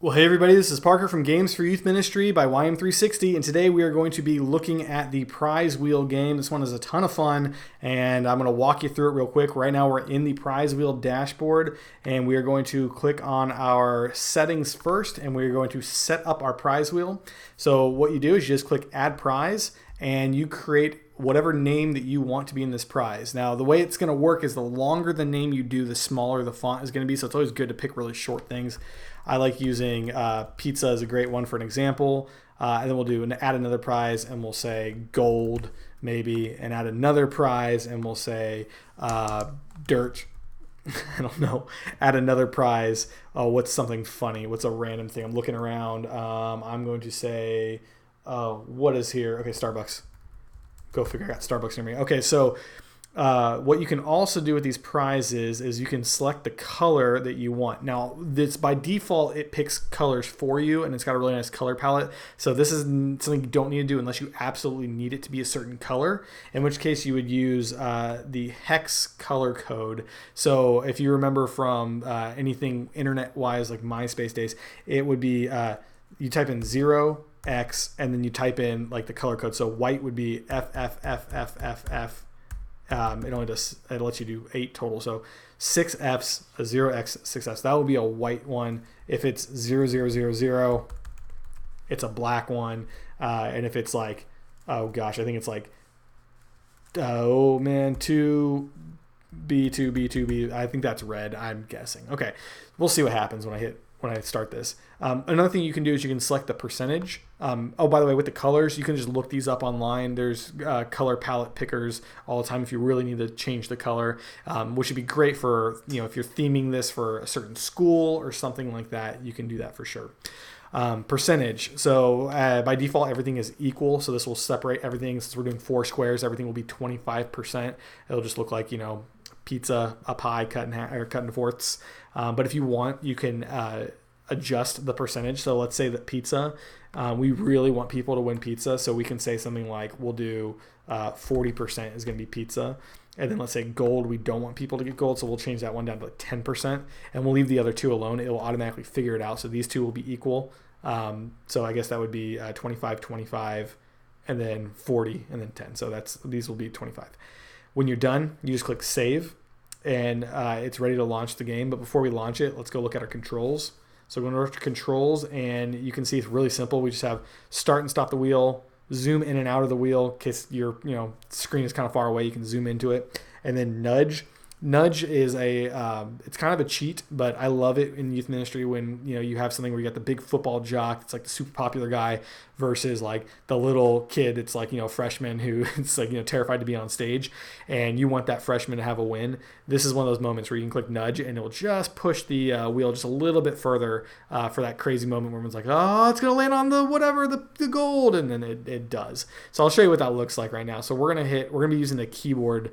Well, hey everybody, this is Parker from Games for Youth Ministry by YM360, and today we are going to be looking at the prize wheel game. This one is a ton of fun, and I'm going to walk you through it real quick. Right now we're in the prize wheel dashboard, and we are going to click on our settings first, and we're going to set up our prize wheel. So what you do is you just click Add Prize, and you create whatever name that you want to be in this prize. Now, the way it's going to work is the longer the name you do, the smaller the font is going to be, so it's always good to pick really short things. I like using pizza as a great one for an example. And then we'll add another prize, and we'll say gold maybe, and add another prize, and we'll say dirt. I don't know. Add another prize. What's something funny? What's a random thing? I'm looking around. I'm going to say, what is here? Okay, Starbucks. Go figure. I got Starbucks near me. Okay, so what you can also do with these prizes is you can select the color that you want. Now, this by default, it picks colors for you, and it's got a really nice color palette. So this is something you don't need to do unless you absolutely need it to be a certain color, in which case you would use the hex color code. So if you remember from anything internet-wise, like MySpace days, it would be you type in 0x, and then you type in like the color code. So white would be FFFFFF. It lets you do 8 total. So 6 Fs, a 0x, 6 Fs. That would be a white one. If it's 0000, it's a black one. And if it's like, oh gosh, I think it's like, 2B2B, I think that's red, I'm guessing. Okay, we'll see what happens when I start this. Another thing you can do is you can select the percentage. Oh, by the way, with the colors, you can just look these up online. There's color palette pickers all the time if you really need to change the color, which would be great for, if you're theming this for a certain school or something like that, you can do that for sure. Percentage. So by default, everything is equal. So this will separate everything. Since we're doing 4 squares, everything will be 25%. It'll just look like, pizza, a pie cut into fourths. But if you want, you can adjust the percentage. So let's say that pizza, we really want people to win pizza. So we can say something like, we'll do 40% is going to be pizza. And then let's say gold, we don't want people to get gold. So we'll change that one down to like 10%, and we'll leave the other 2 alone. It will automatically figure it out. So these 2 will be equal. So I guess that would be 25, 25, and then 40, and then 10. So these will be 25. When you're done, you just click save, and it's ready to launch the game. But before we launch it, let's go look at our controls. So we're going to controls, and you can see it's really simple. We just have start and stop the wheel, zoom in and out of the wheel in case your screen is kind of far away. You can zoom into it, and then nudge. Nudge is it's kind of a cheat, but I love it in youth ministry when you have something where you got the big football jock, it's like the super popular guy, versus like the little kid, it's like freshman who it's like terrified to be on stage, and you want that freshman to have a win. This is one of those moments where you can click nudge, and it will just push the wheel just a little bit further for that crazy moment where everyone's like, oh, it's gonna land on the gold, and then it does. So I'll show you what that looks like right now. So we're gonna be using the keyboard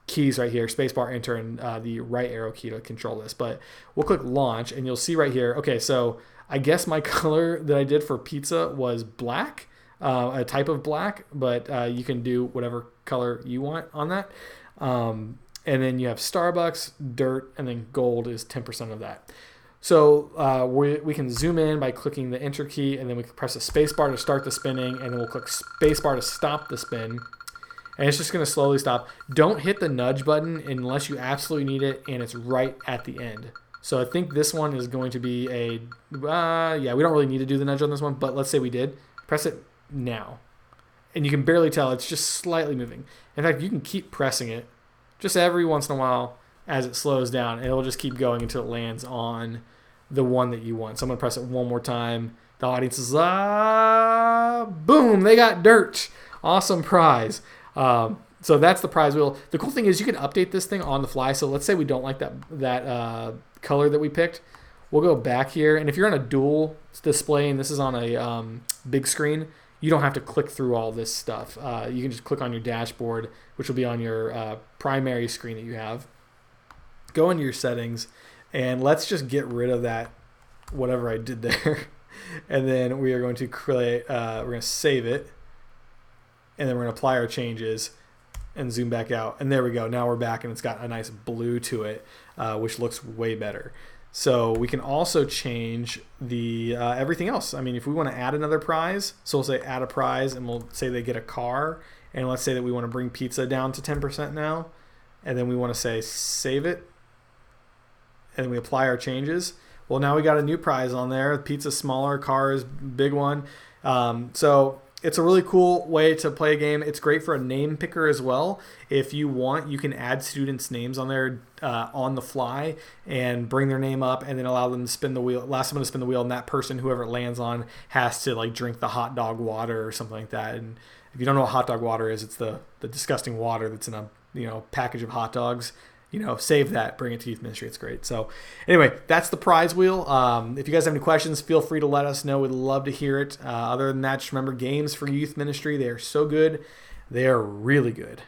keys right here, spacebar, enter, and the right arrow key to control this. But we'll click launch, and you'll see right here. Okay, so I guess my color that I did for pizza was black, a type of black, but you can do whatever color you want on that. And then you have Starbucks, dirt, and then gold is 10% of that. So we can zoom in by clicking the enter key, and then we can press the spacebar to start the spinning, and then we'll click spacebar to stop the spin. And it's just going to slowly stop. Don't hit the nudge button unless you absolutely need it, and it's right at the end. So I think this one is going to be we don't really need to do the nudge on this one, but let's say we did. Press it now. And you can barely tell, it's just slightly moving. In fact, you can keep pressing it just every once in a while as it slows down, and it'll just keep going until it lands on the one that you want. So I'm going to press it one more time. The audience is, boom, they got dirt. Awesome prize. So that's the prize wheel. The cool thing is you can update this thing on the fly. So let's say we don't like that color that we picked. We'll go back here, and if you're on a dual display and this is on a big screen, you don't have to click through all this stuff. You can just click on your dashboard, which will be on your primary screen that you have. Go into your settings, and let's just get rid of that whatever I did there. And then we are going to create, we're going to save it. And then we're going to apply our changes and zoom back out. And there we go. Now we're back, and it's got a nice blue to it, which looks way better. So we can also change the everything else. I mean, if we want to add another prize, so we'll say add a prize, and we'll say they get a car, and let's say that we want to bring pizza down to 10% now, and then we want to say save it, and then we apply our changes. Well, now we got a new prize on there. Pizza smaller, car is big one. So it's a really cool way to play a game. It's great for a name picker as well. If you want, you can add students' names on there on the fly and bring their name up, and then allow them to spin the wheel. Last someone to spin the wheel, and that person, whoever it lands on, has to like drink the hot dog water or something like that. And if you don't know what hot dog water is, it's the disgusting water that's in a package of hot dogs. Save that, bring it to youth ministry. It's great. So anyway, that's the prize wheel. If you guys have any questions, feel free to let us know. We'd love to hear it. Other than that, just remember, games for youth ministry, they are so good. They are really good.